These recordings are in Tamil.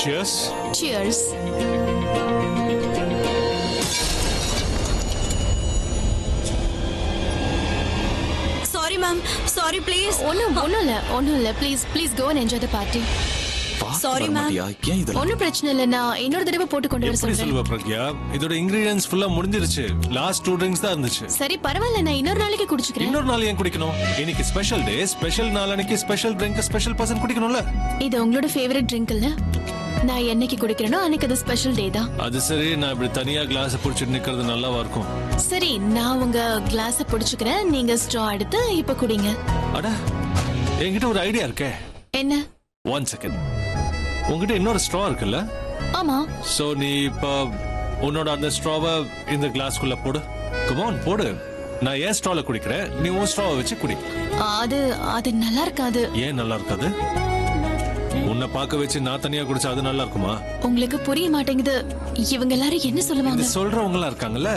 Cheers. Cheers. Sorry ma'am. Sorry please. ஒன்னும் இல்ல. Please go and enjoy the party. Sorry ma'am. ஏன் இதெல்லாம் ஒன்னும் பிரச்சனை இல்ல. நான் இன்னொரு தடவை போட்டு கொண்டு வர எப்படி சொல்றேன். சொல்லுவ பிரக்யா? இதோட இன்கிரிடியன்ட்ஸ் ஃபுல்லா முடிஞ்சிருச்சு. லாஸ்ட் 2 drinks தான் இருந்துச்சு. சரி பரவாயில்ல, நான் இன்னொரு நாளைக்கு குடிச்சுக்கிறேன். இன்னொரு நாள் ஏன் குடிக்கணும்? இன்னைக்கு ஸ்பெஷல் டே, ஸ்பெஷல் நாளைக்கு ஸ்பெஷல் ட்ரிங்க், ஸ்பெஷல் பர்சன் குடிக்கணும்ல? இது உங்களோட ஃபேவரட் ட்ரிங்க் இல்ல? நான் என்னைக்கு குடிக்கிறேனோ அன்னைக்கு அது ஸ்பெஷல் டே தான். அது சரி, நான் இப்படி தனியா கிளாஸ் புடிச்சிட்டு நிக்கிறது நல்லாவா இருக்கும்? சரி, நான் உங்க கிளாஸ புடிச்சுக்கிறேன். நீங்க ஸ்ட்ரா எடுத்து இப்ப குடிங்க. அட, என்கிட்ட ஒரு ஐடியா இருக்கே. என்ன? 1 செகண்ட். உன்கிட்ட இன்னொரு ஸ்ட்ரா இருக்குல்ல? ஆமா. சோ நீ இப்ப உன்னோட அந்த ஸ்ட்ராவை இந்த கிளாஸ்க்குள்ள போடு. கம் ஆன், போடு. நான் ஏன் ஸ்ட்ரால குடிக்கிறேன், நீ உன் ஸ்ட்ராவை வச்சு குடி. அது நல்லா இருக்காது. ஏன் நல்லா இருக்காது? உன்னை பார்க்க வச்சு நான் தனியா குடிச்சா அது நல்லா இருக்குமா? உங்களுக்கு புரிய மாட்டேங்குது. இவங்க எல்லாரும் என்ன சொல்லுவாங்க? இது சொல்றவங்களா இருக்காங்கல்ல,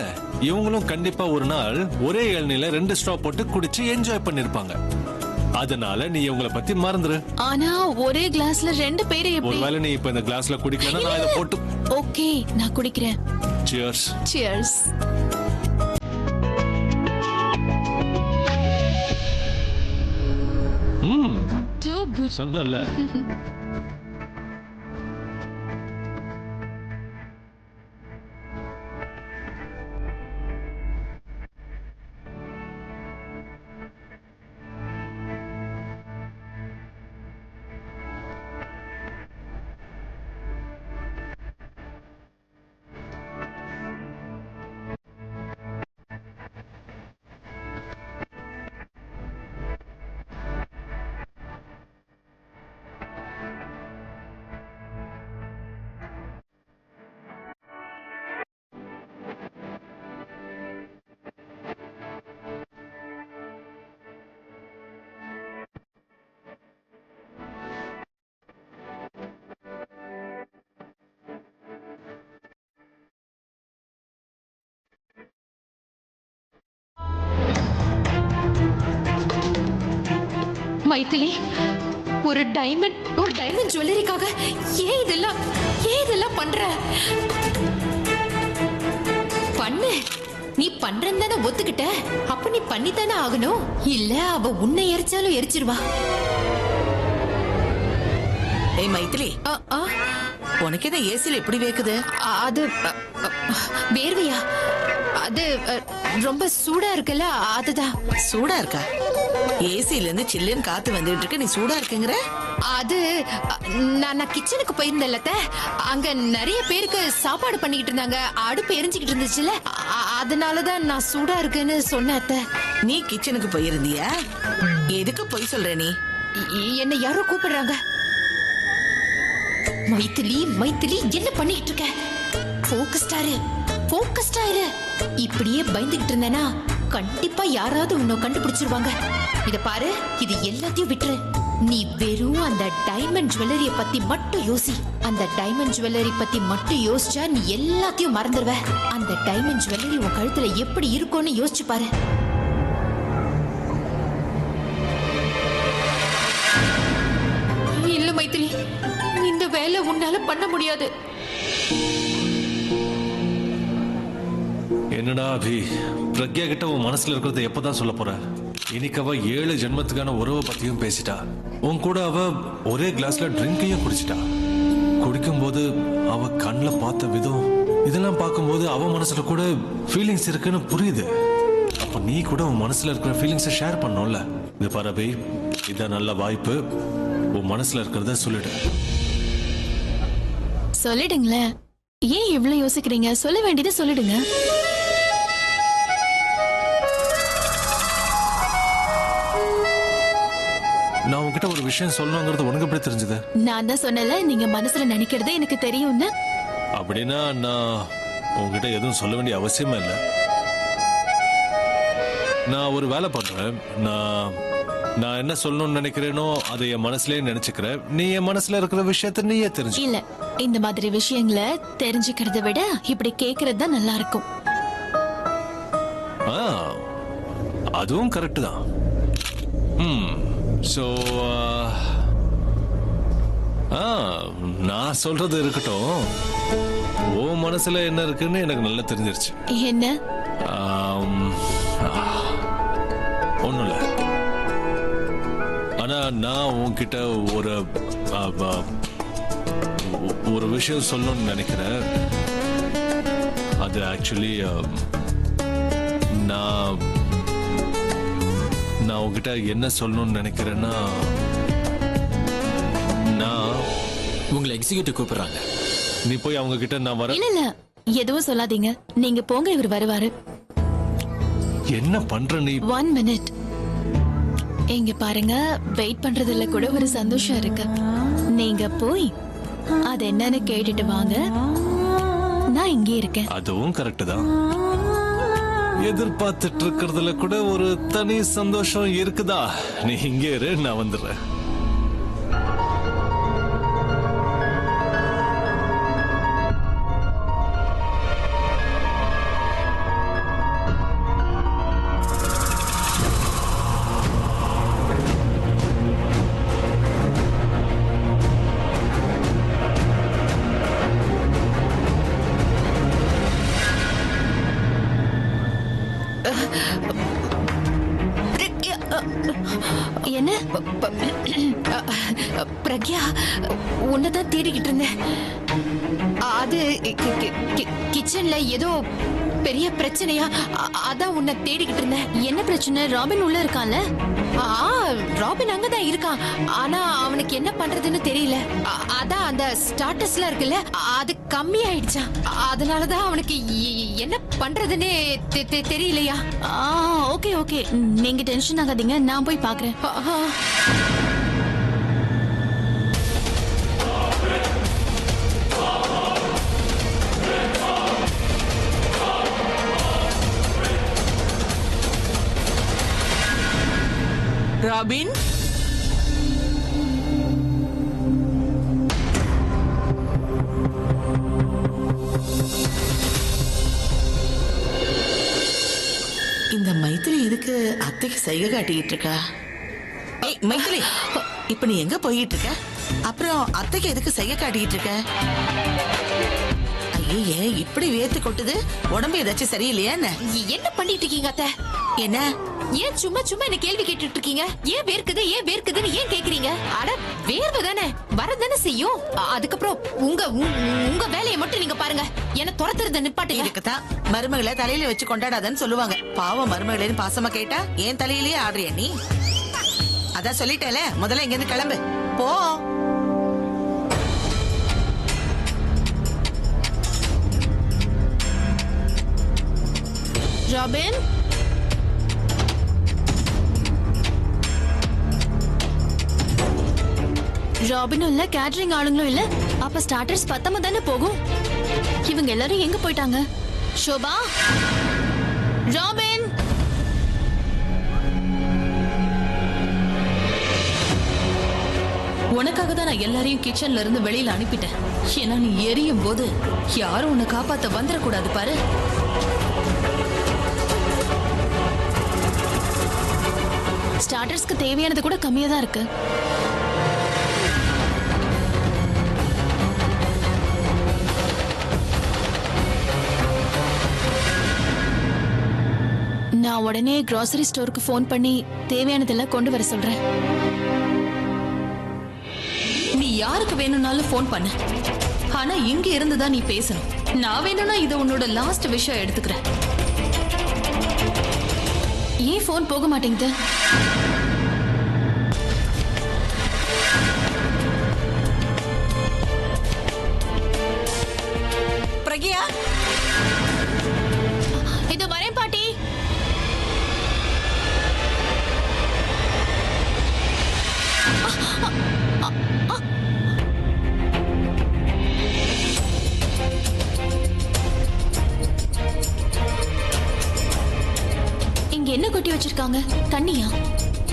இவங்களும் கண்டிப்பா ஒரு நாள் ஒரே இளநீல 2 ஸ்ட்ரா போட்டு குடிச்சு என்ஜாய் பண்ணிருப்பாங்க. அதனால நீ இவங்களை பத்தி மறந்துரு. ஆனா ஒரே கிளாஸ்ல 2 பேர் எப்படி? ஒருவேளை நீ இப்ப இந்த கிளாஸ்ல குடிக்கலன்னா நான் இதை போட்டு. ஓகே, நான் குடிக்கிறேன். Cheers. Cheers. சொன்னல. மைதிலி, ஒரு டைமண்ட் ஜுவல்லரிக்காக ஏன் இதெல்லாம் பண்ற? பண்ணு, நீ பண்றன்னு தானே ஒத்துக்கிட்ட. அப்ப நீ பண்ணித்தானே ஆகணும். இல்ல அவ உன்னை எரிச்சாலும் எரிச்சிருவா. ஏய் மைதிலி, உனக்கு என்ன ஏசில எப்படி வேக்குது? அது வேர்வையா? அது ரொம்ப சூடா இருக்குல்ல, அதுதான். சூடா இருக்கா? ஏசில இருந்து சில்லுன்னு காத்து வந்துட்டு இருக்கு, நீ சூடா இருக்குங்கிற? அது நான் கிச்சனுக்கு போயிருந்தேன்ல, அங்க நிறைய பேருக்கு சாப்பாடு பண்ணிக்கிட்டு இருந்தாங்க. அடுப்பு எரிஞ்சுக்கிட்டு இருந்துச்சுல, அதனாலதான் நான் சூடா இருக்குன்னு சொன்னேன். நீ கிச்சனுக்கு போயிருந்தியா? எதுக்கு போய் சொல்ற நீ? என்ன யாரோ கூப்பிடுறாங்க. மைதிலி என்ன பண்ணிட்டு இருக்க? போக்கஸ்டா இரு. இப்படியே பயந்துகிட்டு இருந்தேனா கண்டிப்பா யாராவது உன்னை கண்டுபிடிச்சிருவாங்க. இத பாரு, இது எல்லாத்தையும் விட்டுரு. நீ வெறும் அந்த டைமண்ட் ஜுவல்லரிய பத்தி மட்டும் யோசி. அந்த டைமண்ட் ஜுவல்லரி பத்தி மட்டும் யோசிச்சா நீ எல்லாத்தையும் மறந்துடுவ. அந்த டைமண்ட் ஜுவல்லரி உன் கழுத்துல எப்படி இருக்கும்னு யோசிச்சு பாரு. இல்ல மைதிலி, இந்த வேலை உன்னால பண்ண முடியாது. என்னடா அபி, பிரக்யா கிட்ட உன் மனசுல இருக்கிறத எப்பதான் சொல்ல போற? இன்னைக்கு அவ 7 ஜென்மத்துக்கான உறவை பத்தியும் பேசிட்டா. உன் கூட அவ ஒரே கிளாஸ்ல ட்ரிங்கையும் குடிச்சிட்டா. குடிக்கும் போது அவ கண்ணுல பார்த்த விதம், இதெல்லாம் பார்க்கும்போது அவ மனசுல கூட ஃபீலிங்ஸ் இருக்குன்னு புரியுது. அப்ப நீ கூட உன் மனசுல இருக்கிற ஃபீலிங்ஸை ஷேர் பண்ணோம்ல. இது பாரு அபி, இதான் நல்ல வாய்ப்பு. உன் மனசுல இருக்கிறத சொல்லிடு. சொல்லிடுங்களேன். ஏன் இவ்வளவு யோசிக்கிறீங்க? சொல்ல வேண்டியதை சொல்லிடுங்க. நான் உன்கிட்ட ஒரு விஷயம் சொல்லணுங்கிறது உனக்கு எப்படி தெரிஞ்சது? நான் தான் சொன்னல, நீங்க மனசுல நினைக்கிறது எனக்கு தெரியும்னு. அப்படின்னா நான் உன்கிட்ட எதுவும் சொல்ல வேண்டிய அவசியமே இல்லை. நான் ஒரு வேலை பண்றேன். நான் என்ன சொல்லணும்னு நினைக்கிறேனோ அதை என் மனசுலயே நினைச்சுக்கிறேன். நீ என் மனசுல இருக்கிற விஷயத்த நீயே தெரிஞ்சு. இல்ல, இந்த மாதிரி விஷயங்களை தெரிஞ்சுக்கிறத விட இப்படி கேக்குறது தான் நல்லா இருக்கும். அதுவும் கரெக்ட் தான். சோ நான் சொல்றது இருக்கட்டும். உன் மனசுல என்ன இருக்குன்னு எனக்கு நல்லா தெரிஞ்சிருச்சு. என்ன? ஒண்ணும் இல்ல. ஆனா நான் உன்கிட்ட ஒரு விஷயம் சொல்லணும்னு நினைக்கிறேன். அது ஆக்சுவலி நான் உன்கிட்ட என்ன சொல்லணும்னு நினைக்கிறேன்னா, நான் உங்களை எக்ஸிக்யூட்டிவ் கூப்பிடுறாங்க. நீ போய் அவங்க கிட்ட நான் வரேன். இல்ல எதுவும் சொல்லாதீங்க, நீங்க போங்க, இவர் வருவாரு. என்ன பண்ற நீ? 1 மினிட். இங்க பாருங்க, வெயிட் பண்றதுல கூட ஒரு சந்தோஷம் இருக்கு. நீங்க போய் அது என்னன்னு கேட்டுட்டு வாங்க, நான் இங்கே இருக்கேன். அதுவும் கரெக்ட் தான். எதிர்பார்த்துட்டு இருக்கிறதுல கூட ஒரு தனி சந்தோஷம் இருக்குதா? நீ இங்கே இரு, நான் வந்துடுறேன். என்ன? பிரக்யா, உன்னதான் தேடிக்கிட்டு இருந்தேன். அது கிச்சன்ல ஏதோ பெரிய பிரச்சனையா, அதான் உன்னை தேடிக்கிட்டு இருந்தேன். என்ன பிரச்சனை? ராபின் உள்ள இருக்கான்ல? ராபின் அங்கதான் இருக்கான். ஆனா அவனுக்கு என்ன பண்றதுன்னு தெரியல. அதான் அந்த ஸ்டாட்டஸ்ல இருக்குல்ல, அது கம்மி ஆயிடுச்சான். அதனாலதான் அவனுக்கு என்ன பண்றதுன்னு தெரியலையா? ஓகே ஓகே, நீங்க டென்ஷன் ஆகாதீங்க, நான் போய் பாக்குறேன். ராபின், இந்த மைத்திலி எதுக்கு அத்தைக்கு சைகை காட்டிக்கிட்டு இருக்கா? ஏய் மைத்திலி, இப்ப நீ எங்க போயிட்டு இருக்க? அப்புறம் அத்தைக்கு எதுக்கு சைகை காட்டிக்கிட்டு இருக்க? ஐயே, இப்படி வேர்த்து கொட்டுது. உடம்பு ஏதாச்சும் சரியில்லையா என்ன? என்ன பண்ணிட்டு இருக்கீங்க அத்தை? என்ன? ஏன் சும்மா சும்மா என்ன கேள்வி கேட்டுட்டு இருக்கீங்க? ஏன் வேர்க்குதுன்னு ஏன் கேக்குறீங்க? அட வேர்வை தானே வரதானே செய்யும். அதுக்கப்புறம் உங்க வேலையை மட்டும் நீங்க பாருங்க. என்ன துரத்துறத நிப்பாட்டுங்க. இதுக்குதான் மருமகளை தலையில வச்சு கொண்டாடாதன்னு சொல்லுவாங்க. பாவம் மருமகளேன்னு பாசமா கேட்டா ஏன் தலையிலேயே ஆடுறிய நீ? அதான் சொல்லிட்டேல, முதல்ல இங்க இருந்து கிளம்பு போ. ராபின், ராபினும் இல்ல, கேட்டரிங் ஆளுங்களும் இல்ல, அப்ப ஸ்டார்டர்ஸ் பத்தாம தானே போகும். இவங்க எல்லாரும் எங்க போயிட்டாங்க? ஷோபா, ராபின், உனக்காக தான் நான் எல்லாரையும் கிச்சன்ல இருந்து வெளியில அனுப்பிட்டேன். ஏன்னா நீ எரியும் போது யாரும் உன்னை காப்பாத்த வந்துடக்கூடாது பாரு. ஸ்டார்டர்ஸ்க்கு தேவையானது கூட கம்மியா தான் இருக்கு. நான் உடனே grocery ஸ்டோருக்கு ஃபோன் பண்ணி தேவையானதெல்லாம் கொண்டு வர சொல்றேன். நீ யாருக்கு வேணும்னாலும் ஃபோன் பண்ணு. ஆனா இங்க இருந்துதான் நீ பேசணும். நான் வேணும்னா இதை உன்னோட லாஸ்ட் விஷயம் எடுத்துக்கிறேன். ஏன் ஃபோன் போக மாட்டேங்குது? பிரக்யா, இது வரேன் பாட்டி. இங்க என்ன கொட்டி வச்சிருக்காங்க? தண்ணியா?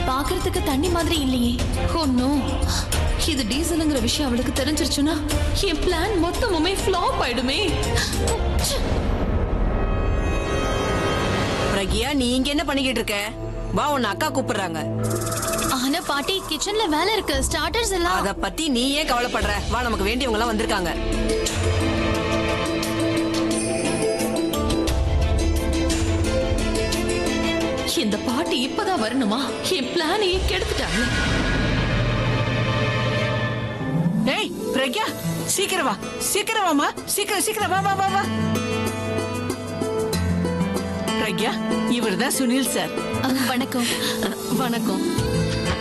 பாக்குறதுக்கு தண்ணி மாதிரி இல்லையே. ஓ நோ, இது டீசலுங்கிற விஷயம் அவளுக்கு தெரிஞ்சிருச்சுன்னா என் பிளான் மொத்தமுமே ஃப்ளாப் ஆயிடுமே. பிரக்யா, நீ இங்க என்ன பண்ணிக்கிட்டு இருக்க? வா, உன்னை அக்கா கூப்பிடுறாங்க. ஆனா என்ன பாட்டி கிச்சன்ல வேலை இருக்கு ஸ்டார்டர்ஸ் எல்லாம் அத பத்தி நீ ஏன் கவலைப்படுற? வா, நமக்கு வேண்டியவங்க எல்லாம் வந்திருக்காங்க. இந்த பாட்டி இப்பதான் வரணுமா? என் பிளானையே கெடுத்துட்டாங்க. ஏய் பிரக்யா, சீக்கிரம் வா, சீக்கிரம் வாமா, சீக்கிரம் வா வா வா வா. பிரக்யா, இவர்தான் சுனில் சார். வணக்கம். வணக்கம்.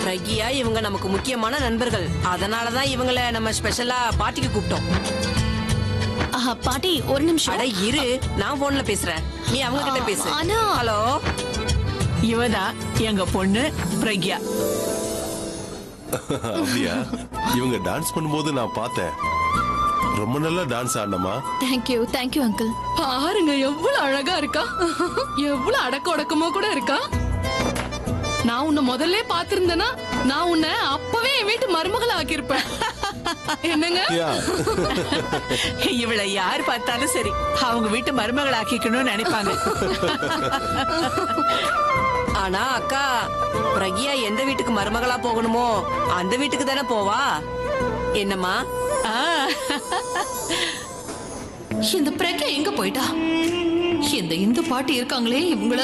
பிரக்யா, இவங்க நமக்கு முக்கியமான நண்பர்கள். அதனாலதான் இவங்கள நம்ம ஸ்பெஷலா பார்ட்டிக்கு கூப்பிட்டோம். பாட்டி ஒரு நிமிஷம். அட இரு, நான் போன்ல பேசுறேன், நீ அவங்க கிட்ட பேசு. ஹலோ, இவதான் எங்க பொண்ணு பிரக்யா. அப்படியா? இவங்க டான்ஸ் பண்ணும்போது நான் பார்த்தேன். ரொம்ப நல்லா டான்ஸ் ஆடணுமா? Thank you uncle. பாருங்க எவ்வளவு அழகா இருக்கா, எவ்வளவு அடக்க ஒடக்கமா கூட இருக்கா. நான் உன்னை முதல்ல பாத்திருந்தேன்னா நான் உன்னை அப்பவே என் வீட்டு மருமகளை ஆக்கியிருப்பேன். என்னங்க? இவளை யார் பார்த்தாலும் சரி அவங்க வீட்டு மருமகள் ஆக்கிக்கணும்னு நினைப்பாங்க. ஆனா அக்கா, பிரக்யா எந்த வீட்டுக்கு மருமகளா போகணுமோ அந்த வீட்டுக்கு தானே போவா. என்னம்மா? இந்த பிரக்யா எங்க போயிட்டா? இந்த இந்து பாட்டி இருக்காங்களே இவங்கள.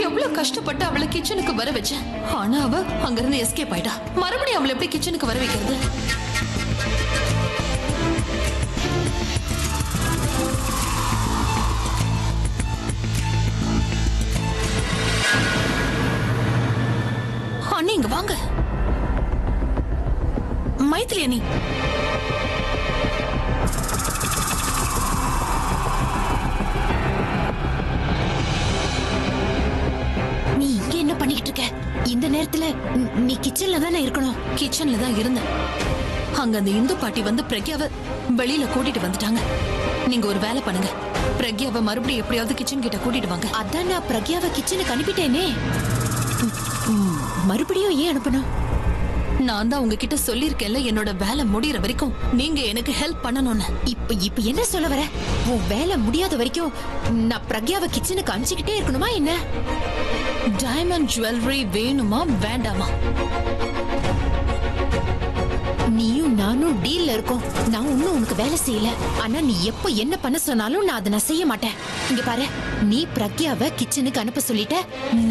எவ்வளவு கஷ்டப்பட்டு அவளை கிச்சனுக்கு வர வச்சேன். ஆனா அவ அங்கிருந்து எஸ்கேப் ஆயிட்டா. மறுபடியும் அவளை எப்படி கிச்சனுக்கு வர வைக்கிறது? அண்ணி இங்க வாங்க. மைத்திலி அண்ணி, நீ இங்க என்ன பண்ணிக்கிட்டு இருக்க? இந்த நேரத்துல நீ கிச்சன்ல தானே இருக்கணும். கிச்சன்ல தான் இருந்தேன். அங்க அந்த இந்து பாட்டி வந்து பிரக்யாவை வெளியில கூட்டிட்டு வந்துட்டாங்க. நீங்க ஒரு வேலை பண்ணுங்க, பிரக்யாவை மறுபடியும் எப்படியாவது கிச்சன் கிட்ட கூட்டிட்டு வாங்க. அதான் நான் பிரக்யாவை கிச்சனுக்கு அனுப்பிட்டேனே. மறுபடியும் ஏன் அனுப்பணும்? நான் தான் உங்ககிட்ட சொல்லிருக்கேன்ல, என்னோட வேலை முடியற வரைக்கும் நீங்க எனக்கு ஹெல்ப் பண்ணணும்னு. இப்ப என்ன சொல்ல வர? உன் வேலை முடியாத வரைக்கும் நான் பிரக்யாவை கிச்சனுக்கு அனுப்பிச்சுக்கிட்டே இருக்கணுமா என்ன? டைமண்ட் ஜுவல்லரி வேணுமா வேண்டாமா? நீயும் நானும் டீல்ல இருக்கோம். நான் ஒன்னும் உனக்கு வேலை செய்யல. ஆனா நீ எப்ப என்ன பண்ண சொன்னாலும் நான் அதை நான் செய்ய மாட்டேன். இங்க பாரு, நீ பிரக்யாவை கிச்சனுக்கு அனுப்ப சொல்லிட்ட,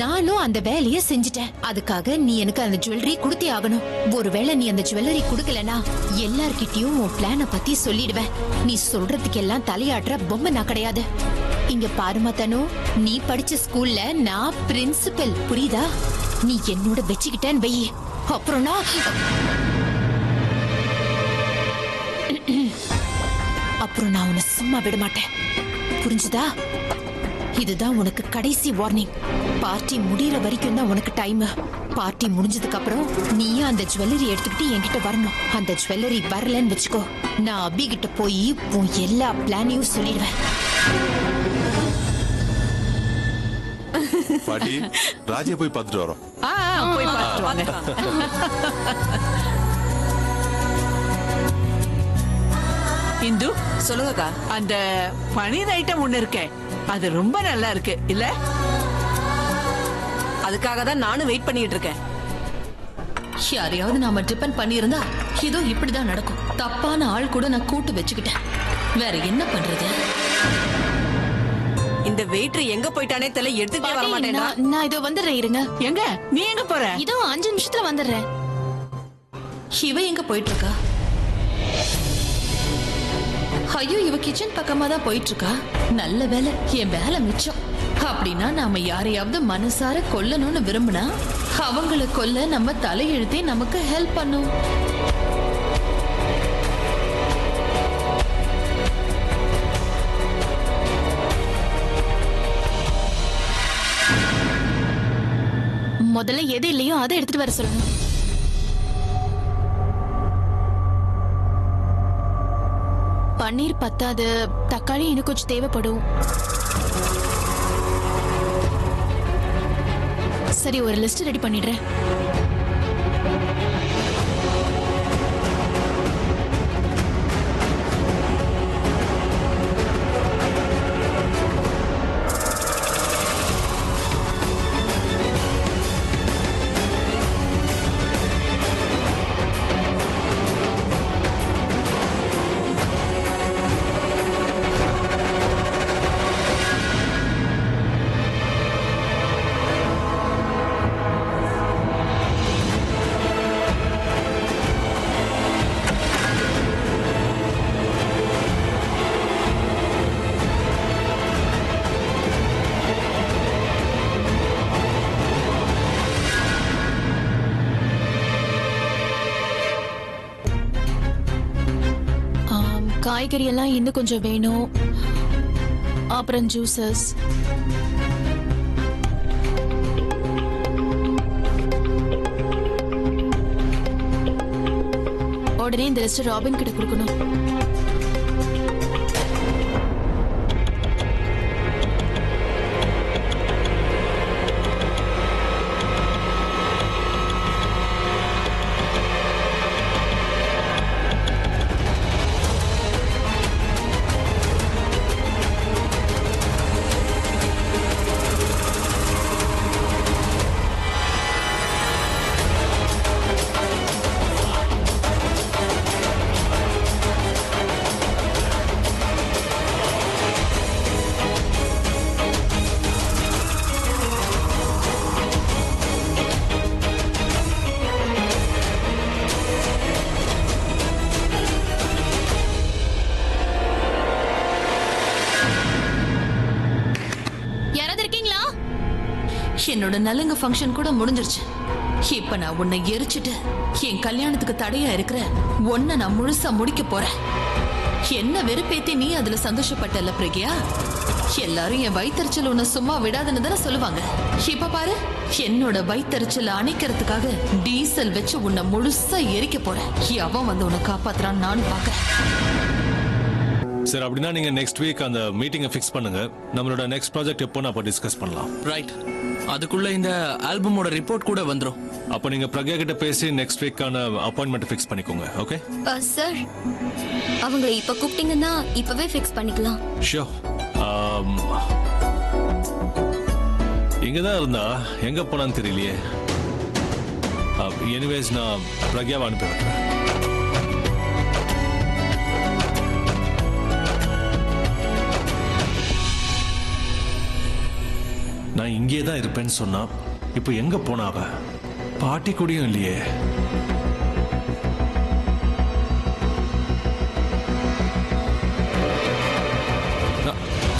நானும் அந்த வேலையை செஞ்சுட்டேன். அதுக்காக நீ எனக்கு அந்த ஜுவல்லரி கொடுத்தே ஆகணும். ஒருவேளை நீ அந்த ஜுவல்லரி கொடுக்கலனா எல்லார்கிட்டயும் உன் பிளான பத்தி சொல்லிடுவேன். நீ சொல்றதுக்கு எல்லாம் தலையாடுற பொம்மை நான் கிடையாது. இங்க பாருமா தனு, நீ படிச்ச ஸ்கூல்ல நான் பிரின்சிபல், புரியுதா? நீ என்னோட வச்சுக்கிட்டேன்னு வை, அப்புறம் நான் உன்னை சும்மா விட மாட்டேன். புரிஞ்சுதா? இதுதான் உனக்கு கடைசி வார்னிங். பார்ட்டி முடியற வரைக்கும் தான் உனக்கு டைம். பார்ட்டி முடிஞ்சதுக்கு அப்புறம் நீயே அந்த ஜுவல்லரி எடுத்துக்கிட்டு என்கிட்ட வரணும். அந்த ஜுவல்லரி வரலன்னு வச்சுக்கோ, நான் அபி கிட்ட போய் உன் எல்லா பிளானையும் சொல்லிடுவேன். பாட்டி, ராஜியை போய் பார்த்துட்டு வரோம். போய் பார்த்துட்டு வாங்க. இந்து, சொல்லுங்கக்கா. அந்த பனீர் ஐட்டம் ஒண்ணு இருக்கே, அது ரொம்ப நல்லா இருக்கு இல்ல? அதுக்காக தான் நானும் வெயிட் பண்ணிட்டு இருக்கேன். யாரையாவது நாம டிபெண்ட் பண்ணியிருந்தா இதோ இப்படிதான் நடக்கும். தப்பான ஆள் கூட நான் கூட்டு வச்சுக்கிட்டேன். வேற என்ன பண்றது? இந்த வெயிட்டர் எங்க போயிட்டானே தெரியல, எடுத்துட்டே வர மாட்டேனா? நான் இதோ வந்துடுறேன், இருங்க. எங்க நீ எங்க போற? இதோ 5 நிமிஷத்துல வந்துடுறேன். இவ எங்க போயிட்டு இருக்கா? ஐயோ, இவ கிச்சன் பக்கமா தான் போயிட்டு இருக்கா. நல்ல வேலை, என் வேலை மிச்சம். அப்படின்னா நாம யாரையாவது மனசார கொல்லணும்னு விரும்பினா அவங்களை கொல்ல நம்ம தலையெழுத்தே நமக்கு ஹெல்ப் பண்ணும். முதல்ல எது இல்லையோ அதை எடுத்துட்டு வர சொல்லணும். பன்னீர் பத்தாது, தக்காளி இன்னும் கொஞ்சம் தேவைப்படும். சரி, ஒரு லிஸ்ட் ரெடி பண்ணிடுறேன். காய்கறி எல்லாம் இன்னும் கொஞ்சம் வேணும். அப்புறம் ஜூசஸ். உடனே இந்த லிஸ்ட் ராபின் கிட்ட கொடுக்கணும். என்னோட நலுங்க ஃபங்க்ஷன் கூட முடிஞ்சிருச்சு. இப்ப நான் உன்னை எரிச்சிட்டு என் கல்யாணத்துக்கு தடையா இருக்கிற உன்னை நான் முழுசா முடிக்க போறேன். என்ன வெறுப்பேத்தி நீ அதுல சந்தோஷப்பட்டல பிரக்யா? எல்லாரும் என் வயித்தறிச்சல் உன்னை சும்மா விடாதுன்னு தானே சொல்லுவாங்க. இப்ப பாரு, என்னோட வயித்தறிச்சல் அணைக்கிறதுக்காக டீசல் வச்சு உன்னை முழுசா எரிக்க போறேன். அவன் வந்து உன்னை காப்பாத்துறான் நானும் பாக்குறேன். சரி, அப்படின்னா நீங்க நெக்ஸ்ட் வீக் அந்த மீட்டிங்கை ஃபிக்ஸ் பண்ணுங்க. நம்மளோட நெக்ஸ்ட் ப்ராஜெக்ட் எப்போ அப்போ டிஸ்கஸ் பண்ணலாம். ரைட். அதுக்குள்ள இந்த ஆல்பமோட ரிப்போர்ட் கூட வந்துரும். அப்போ நீங்க பிரக்யா கிட்ட பேசி நெக்ஸ்ட் வீக்கான அப்பாயின்மெண்ட் ஃபிக்ஸ் பண்ணிக்கோங்க. ஓகே சார், அவங்களை இப்ப கூப்பிட்டீங்கன்னா இப்பவே ஃபிக்ஸ் பண்ணிக்கலாம். ஷியோர். இங்க தான் இருந்தா எங்க போனான்னு தெரியலையே. எனிவேஸ் நான் பிரக்யாவை அனுப்பி வைக்கிறேன். நான் இங்கே தான் இருப்பேன்னு சொன்னா இப்போ எங்க போனாவ? பாட்டி கூடயும் இல்லையே.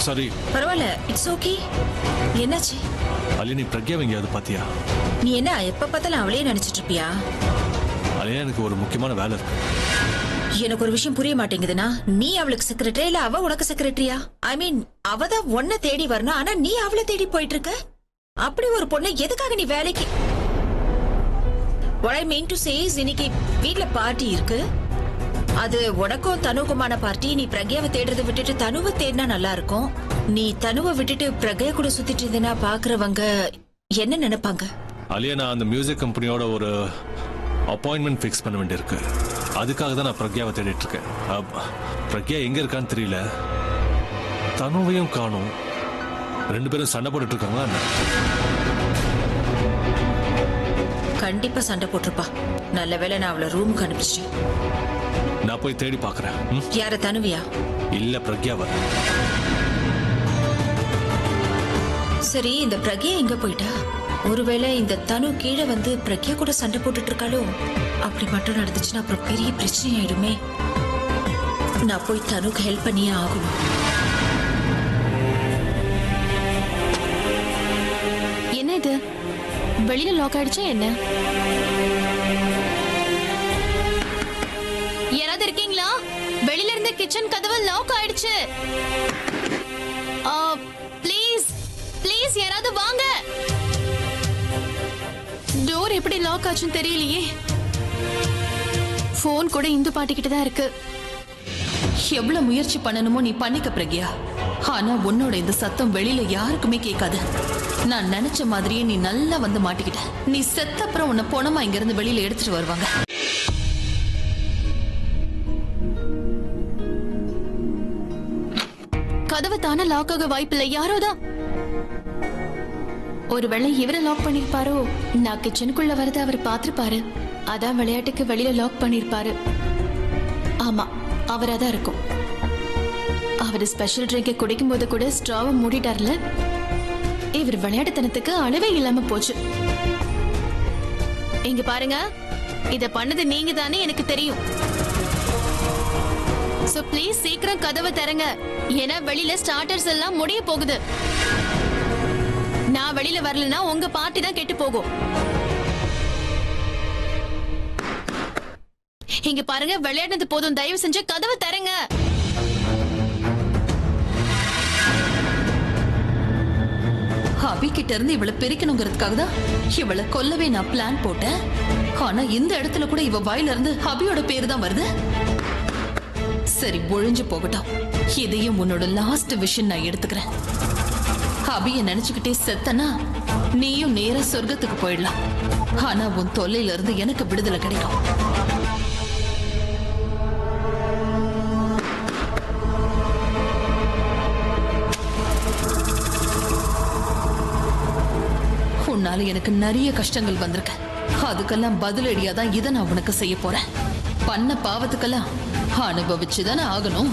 சாரி. பரவாயில்ல, இட்ஸ் ஓகே. என்னாச்சு? அலியா, நீ பிரக்யா எங்கேயாவது பாத்தியா? நீ என்ன எப்ப பார்த்தாலும் அவளையே நினைச்சிட்டு இருப்பியா? அலியா, எனக்கு ஒரு முக்கியமான வேலை இருக்கு. எனக்கு ஒரு விஷயம் புரிய மாட்டேங்குதுன்னா, நீ அவளுக்கு செக்ரட்டரியா இல்ல அவ உனக்கு செக்ரட்டரியா? ஐ மீன், அவதான் உன்னை தேடி வரணும், ஆனா நீ அவளை தேடி போயிட்டு இருக்க. அப்படி ஒரு பொண்ணு எதுக்காக நீ வேலைக்கு? What I mean to say is, இன்னைக்கு வீட்ல பார்ட்டி இருக்கு. அது உனக்கும் தனுக்குமான பார்ட்டி. நீ பிரக்யாவை தேடுறதை விட்டுட்டு தனுவை தேடினா நல்லா இருக்கும். நீ தனுவை விட்டுட்டு பிரக்யா கூட சுத்திட்டு இருந்தேன்னா பாக்குறவங்க என்ன நினைப்பாங்க? அலியா, நான் அந்த மியூசிக் கம்பெனியோட ஒரு அப்பாயின்மெண்ட் ஃபிக்ஸ் பண்ண வேண்டியிருக்கு. அதுக்காக தான் நான் பிரக்யாவை தேடிட்டு இருக்கேன். பிரக்யா எங்க இருக்கான்னு தெரியல. தனுவையும் காணும். ரெண்டு பேரும் சண்டை போட்டுட்டு இருக்காங்களா என்ன? கண்டிப்பா சண்டை போட்டிருப்பா. நல்ல வேளை நான் அவளை ரூமுக்கு அனுப்பிச்சிட்டேன். நான் போய் தேடி பாக்குறேன். யார, தனுவியா? இல்ல, பிரக்யாவ. சரி, இந்த பிரக்யா எங்க போயிட்டா? ஒருவேளை இந்த தனு கீழே வந்து பிரக்யா கூட சண்டை போட்டுட்டு இருக்காளோ? அப்படி மட்டும் நடந்துச்சுன்னா அப்புறம் பெரிய பிரச்சனை ஆயிடுமே. நான் போய் தனுக்கு ஹெல்ப் பண்ணியே ஆகணும். என்ன இது? வெளியில லாக் ஆயிடுச்சா என்ன? யாராவது இருக்கீங்களா? வெளியில இருந்த கிச்சன் கதவு லாக் ஆயிடுச்சு. ப்ளீஸ் ப்ளீஸ் யாராவது வாங்க. டோர் எப்படி லாக் ஆச்சுன்னு தெரியலையே. போன் கூட இந்து பாட்டிக்கிட்டு தான் இருக்கு. எவ்வளவு முயற்சி பண்ணணுமோ நீ பண்ணிக்க பிரக்யா. ஆனா உன்னோட இந்த சத்தம் வெளியில யாருக்குமே கேட்காது. நான் நினைச்ச மாதிரியே நீ நல்லா வந்து மாட்டிக்கிட்ட. நீ செத்த அப்புறம் உன்னை போனமா இங்க இருந்து வெளியில எடுத்துட்டு வருவாங்க. கதவு தானே லாக் ஆக வாய்ப்பில்லை. யாரோதான் ஒருவேளை இவரை லாக் பண்ணிருப்பாரோ? நான் கிச்சனுக்குள்ள வரத அவர் பாத்துருப்பாரு. அதான் விளையாட்டுக்கு வெளியில லாக் பண்ணிருப்பாரு. ஆமா, அவராதான் இருக்கும். அவரு ஸ்பெஷல் ட்ரிங்கை குடிக்கும் போது கூட ஸ்ட்ராவை மூடிட்டார்ல. இவர் விளையாட்டுத்தனத்துக்கு அளவே இல்லாம போச்சு. இங்க பாருங்க, இத பண்ணது நீங்க தானே எனக்கு தெரியும். சோ ப்ளீஸ் சீக்கிரம் கதவை தரங்க. ஏன்னா வெளியில ஸ்டார்டர்ஸ் எல்லாம் முடிய போகுது. நான் வெளியில வரலனா உங்க பார்ட்டி தான் கெட்டு போகும். இங்க பாருங்க, விளையாடுறது போதும். தயவு செஞ்சு கதவை தரங்க. அபி கிட்ட இருந்து இவளை பிரிக்கணுங்கிறதுக்காக தான் இவளை கொல்லவே நான் பிளான் போட்டேன். ஆனா இந்த இடத்துல கூட இவ வாயில இருந்து அபியோட பேரு தான் வருது. சரி, ஒழிஞ்சு போகட்டும். இதையும் உன்னோட லாஸ்ட் விஷன் நான் எடுத்துக்கிறேன். அபிய நினைச்சுக்கிட்டே செத்தனா நீயும் நேரா சொர்க்கத்துக்கு போயிடலாம். ஆனா உன் தொல்லையில இருந்து எனக்கு விடுதலை கிடைக்கும். உன்னால எனக்கு நிறைய கஷ்டங்கள் வந்திருக்கு. அதுக்கெல்லாம் பதிலடியா தான் இதை நான் உனக்கு செய்ய போறேன். பண்ண பாவத்துக்கெல்லாம் அனுபவிச்சுதானே ஆகணும்.